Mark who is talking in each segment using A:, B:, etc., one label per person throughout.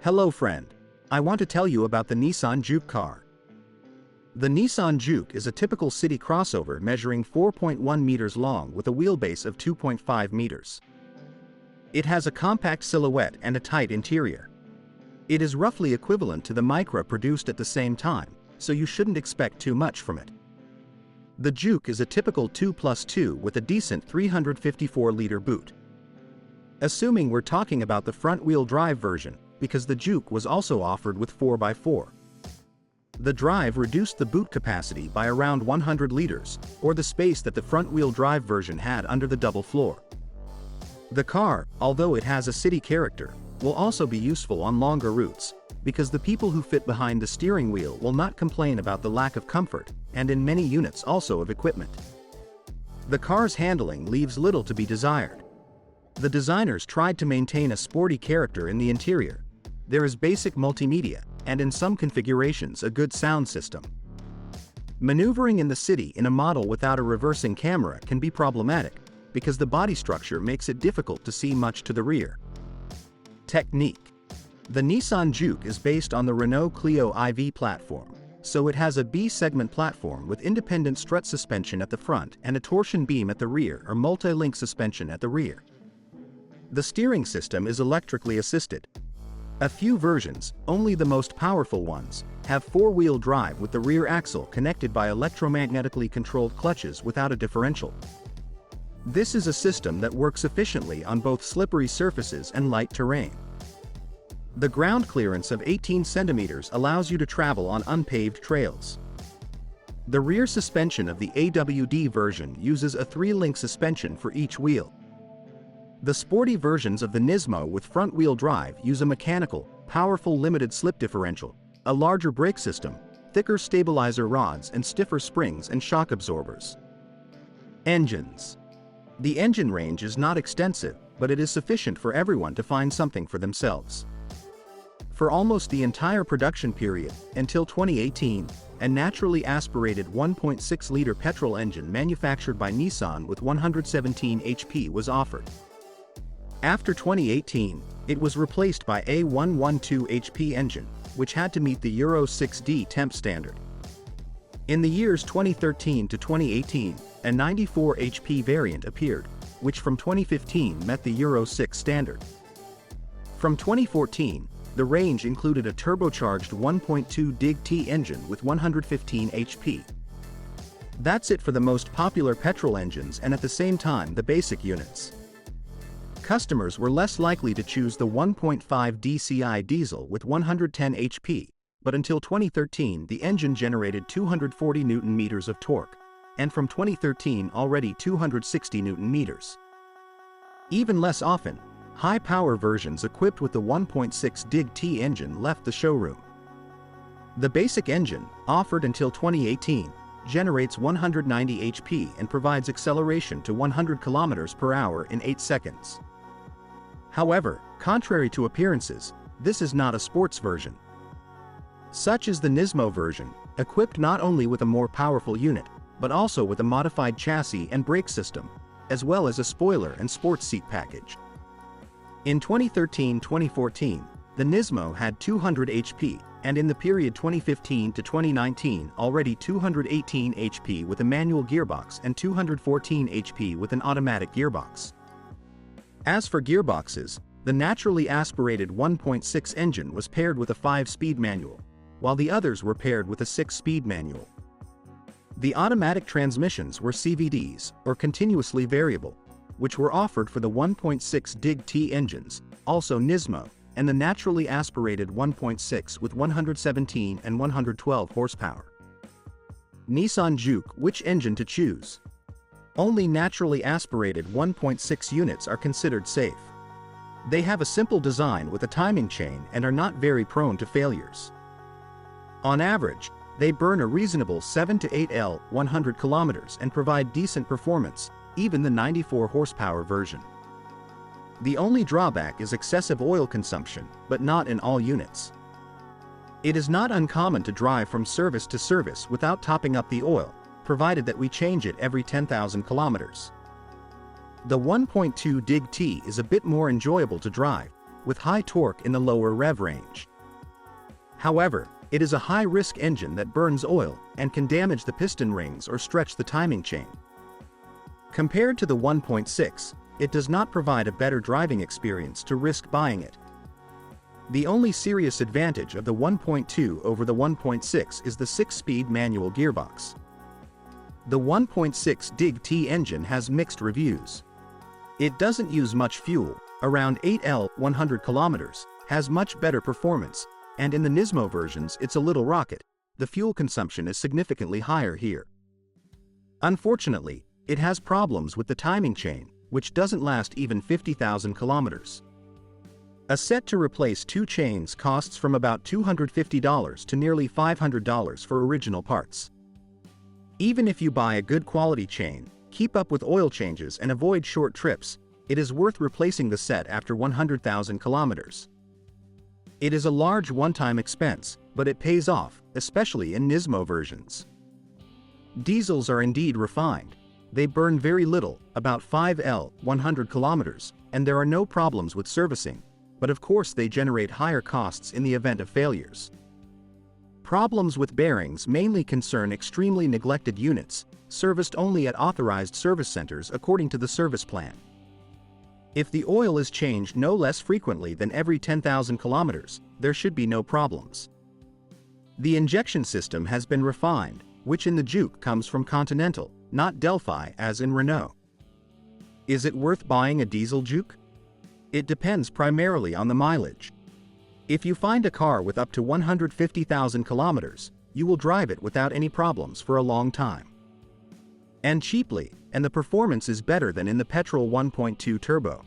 A: Hello friend. I want to tell you about the Nissan Juke car. The Nissan Juke is a typical city crossover measuring 4.1 meters long with a wheelbase of 2.5 meters. It has a compact silhouette and a tight interior. It is roughly equivalent to the Micra produced at the same time, so you shouldn't expect too much from it. The Juke is a typical 2+2 with a decent 354-liter boot. Assuming we're talking about the front-wheel drive version, because the Juke was also offered with 4x4. The drive reduced the boot capacity by around 100 liters, or the space that the front-wheel drive version had under the double floor. The car, although it has a city character, will also be useful on longer routes, because the people who fit behind the steering wheel will not complain about the lack of comfort, and in many units also of equipment. The car's handling leaves little to be desired. The designers tried to maintain a sporty character in the interior. There is basic multimedia, and in some configurations a good sound system. Maneuvering in the city in a model without a reversing camera can be problematic, because the body structure makes it difficult to see much to the rear. Technique. The Nissan Juke is based on the Renault Clio IV platform, so it has a B-segment platform with independent strut suspension at the front and a torsion beam at the rear or multi-link suspension at the rear. The steering system is electrically assisted. A few versions, only the most powerful ones, have four-wheel drive with the rear axle connected by electromagnetically controlled clutches without a differential. This is a system that works efficiently on both slippery surfaces and light terrain. The ground clearance of 18 centimeters allows you to travel on unpaved trails. The rear suspension of the AWD version uses a 3-link suspension for each wheel. The sporty versions of the Nismo with front-wheel drive use a mechanical, powerful limited slip differential, a larger brake system, thicker stabilizer rods and stiffer springs and shock absorbers. Engines. The engine range is not extensive, but it is sufficient for everyone to find something for themselves. For almost the entire production period, until 2018, a naturally aspirated 1.6-liter petrol engine manufactured by Nissan with 117 HP was offered. After 2018, it was replaced by a 112 HP engine, which had to meet the Euro 6D temp standard. In the years 2013 to 2018, a 94 HP variant appeared, which from 2015 met the Euro 6 standard. From 2014, the range included a turbocharged 1.2 DIG-T engine with 115 HP. That's it for the most popular petrol engines and at the same time the basic units. Customers were less likely to choose the 1.5 DCI diesel with 110 HP, but until 2013 the engine generated 240 Nm of torque, and from 2013 already 260 Nm. Even less often, high-power versions equipped with the 1.6 DIG-T engine left the showroom. The basic engine, offered until 2018, generates 190 HP and provides acceleration to 100 km per hour in 8 seconds. However, contrary to appearances, this is not a sports version. Such is the Nismo version, equipped not only with a more powerful unit, but also with a modified chassis and brake system, as well as a spoiler and sports seat package. In 2013-2014, the Nismo had 200 HP, and in the period 2015 to 2019 already 218 HP with a manual gearbox and 214 HP with an automatic gearbox. As for gearboxes, the naturally aspirated 1.6 engine was paired with a 5-speed manual, while the others were paired with a 6-speed manual. The automatic transmissions were CVDs, or continuously variable, which were offered for the 1.6 DIG-T engines, also Nismo, and the naturally aspirated 1.6 with 117 and 112 horsepower. Nissan Juke, which engine to choose? Only naturally aspirated 1.6 units are considered safe. They have a simple design with a timing chain and are not very prone to failures. On average, they burn a reasonable 7 to 8 L 100 km and provide decent performance, even the 94 horsepower version. The only drawback is excessive oil consumption, but not in all units. It is not uncommon to drive from service to service without topping up the oil, provided that we change it every 10,000 kilometers. The 1.2 DIG-T is a bit more enjoyable to drive, with high torque in the lower rev range. However, it is a high-risk engine that burns oil and can damage the piston rings or stretch the timing chain. Compared to the 1.6, it does not provide a better driving experience to risk buying it. The only serious advantage of the 1.2 over the 1.6 is the 6-speed manual gearbox. The 1.6 DIG-T engine has mixed reviews. It doesn't use much fuel, around 100 kilometers, has much better performance, and in the Nismo versions it's a little rocket. The fuel consumption is significantly higher here. Unfortunately, it has problems with the timing chain, which doesn't last even 50,000 kilometers. A set to replace 2 chains costs from about $250 to nearly $500 for original parts. Even if you buy a good quality chain, keep up with oil changes and avoid short trips, it is worth replacing the set after 100,000 kilometers. It is a large one-time expense, but it pays off, especially in Nismo versions. Diesels are indeed refined. They burn very little, about 100 kilometers, and there are no problems with servicing, but of course they generate higher costs in the event of failures. Problems with bearings mainly concern extremely neglected units, serviced only at authorized service centers according to the service plan. If the oil is changed no less frequently than every 10,000 kilometers, there should be no problems. The injection system has been refined, which in the Juke comes from Continental, not Delphi as in Renault. Is it worth buying a diesel Juke? It depends primarily on the mileage. If you find a car with up to 150,000 kilometers, you will drive it without any problems for a long time. And cheaply, and the performance is better than in the petrol 1.2 turbo.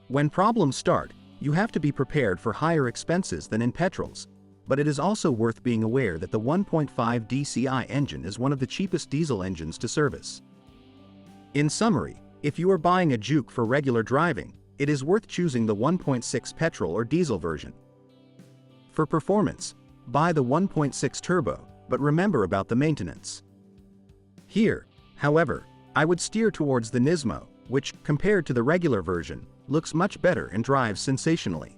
A: When problems start, you have to be prepared for higher expenses than in petrols, but it is also worth being aware that the 1.5 DCI engine is one of the cheapest diesel engines to service. In summary, if you are buying a Juke for regular driving, it is worth choosing the 1.6 petrol or diesel version. For performance, buy the 1.6 turbo, but remember about the maintenance. Here, however, I would steer towards the Nismo, which, compared to the regular version, looks much better and drives sensationally.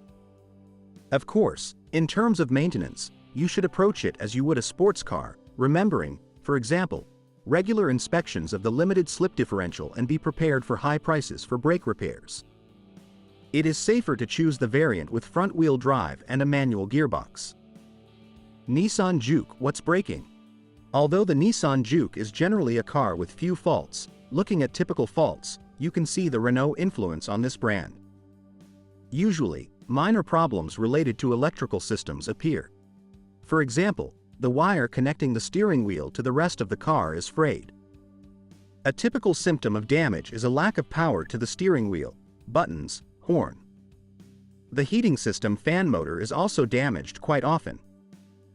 A: Of course, in terms of maintenance, you should approach it as you would a sports car, remembering, for example, regular inspections of the limited slip differential and be prepared for high prices for brake repairs. It is safer to choose the variant with front-wheel drive and a manual gearbox. Nissan Juke, what's breaking? Although the Nissan Juke is generally a car with few faults, looking at typical faults, you can see the Renault influence on this brand. Usually, minor problems related to electrical systems appear. For example, the wire connecting the steering wheel to the rest of the car is frayed. A typical symptom of damage is a lack of power to the steering wheel, buttons, horn. The heating system fan motor is also damaged quite often.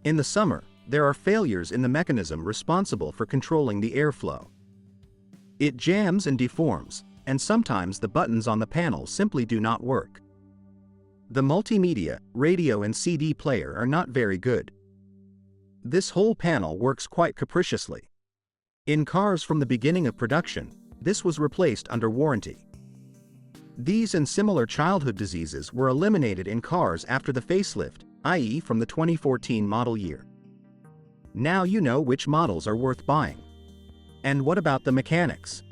A: In the summer, there are failures in the mechanism responsible for controlling the airflow. It jams and deforms, and sometimes the buttons on the panel simply do not work. The multimedia, radio and CD player are not very good. This whole panel works quite capriciously. In cars from the beginning of production, this was replaced under warranty. These and similar childhood diseases were eliminated in cars after the facelift, i.e. from the 2014 model year. Now you know which models are worth buying. And what about the mechanics?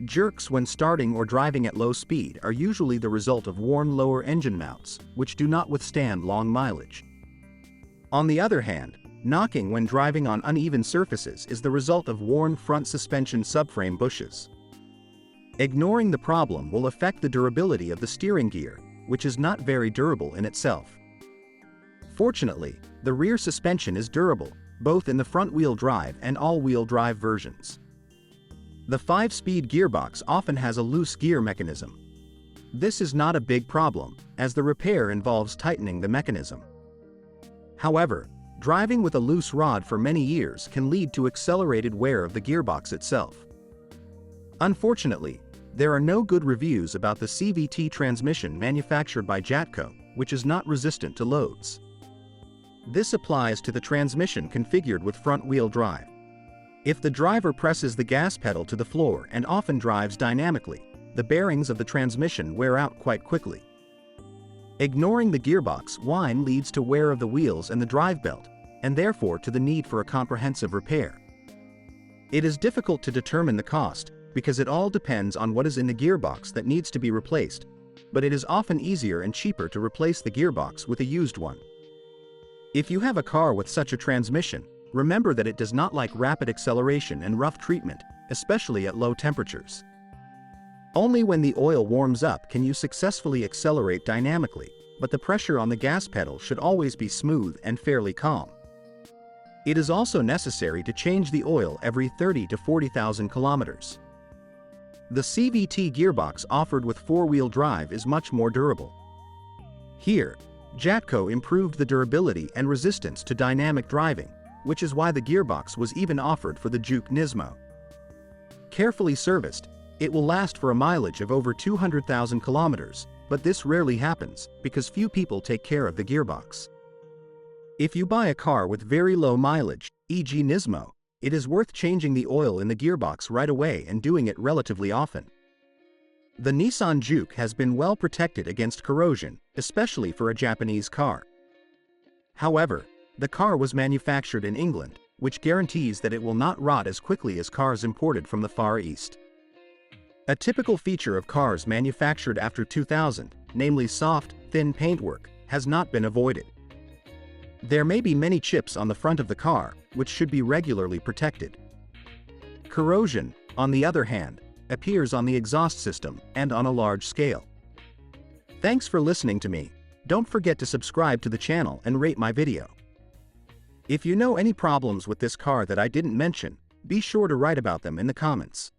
A: Jerks when starting or driving at low speed are usually the result of worn lower engine mounts, which do not withstand long mileage. On the other hand, knocking when driving on uneven surfaces is the result of worn front suspension subframe bushes. Ignoring the problem will affect the durability of the steering gear, which is not very durable in itself. Fortunately, the rear suspension is durable, both in the front-wheel drive and all-wheel drive versions. The 5-speed gearbox often has a loose gear mechanism. This is not a big problem, as the repair involves tightening the mechanism. However, driving with a loose rod for many years can lead to accelerated wear of the gearbox itself. Unfortunately, there are no good reviews about the CVT transmission manufactured by Jatco, which is not resistant to loads. This applies to the transmission configured with front-wheel drive. If the driver presses the gas pedal to the floor and often drives dynamically, the bearings of the transmission wear out quite quickly. Ignoring the gearbox whine leads to wear of the wheels and the drive belt, and therefore to the need for a comprehensive repair. It is difficult to determine the cost, because it all depends on what is in the gearbox that needs to be replaced, but it is often easier and cheaper to replace the gearbox with a used one. If you have a car with such a transmission, remember that it does not like rapid acceleration and rough treatment, especially at low temperatures. Only when the oil warms up can you successfully accelerate dynamically, but the pressure on the gas pedal should always be smooth and fairly calm. It is also necessary to change the oil every 30 to 40,000 kilometers. The CVT gearbox offered with four-wheel drive is much more durable. Here, Jatco improved the durability and resistance to dynamic driving, which is why the gearbox was even offered for the Juke Nismo. Carefully serviced, it will last for a mileage of over 200,000 kilometers, but this rarely happens because few people take care of the gearbox. If you buy a car with very low mileage, e.g. Nismo, it is worth changing the oil in the gearbox right away and doing it relatively often. The Nissan Juke has been well protected against corrosion, especially for a Japanese car. However, the car was manufactured in England, which guarantees that it will not rot as quickly as cars imported from the Far East. A typical feature of cars manufactured after 2000, namely soft, thin paintwork, has not been avoided. There may be many chips on the front of the car, which should be regularly protected. Corrosion, on the other hand, appears on the exhaust system and on a large scale. Thanks for listening to me. Don't forget to subscribe to the channel and rate my video. If you know any problems with this car that I didn't mention, be sure to write about them in the comments.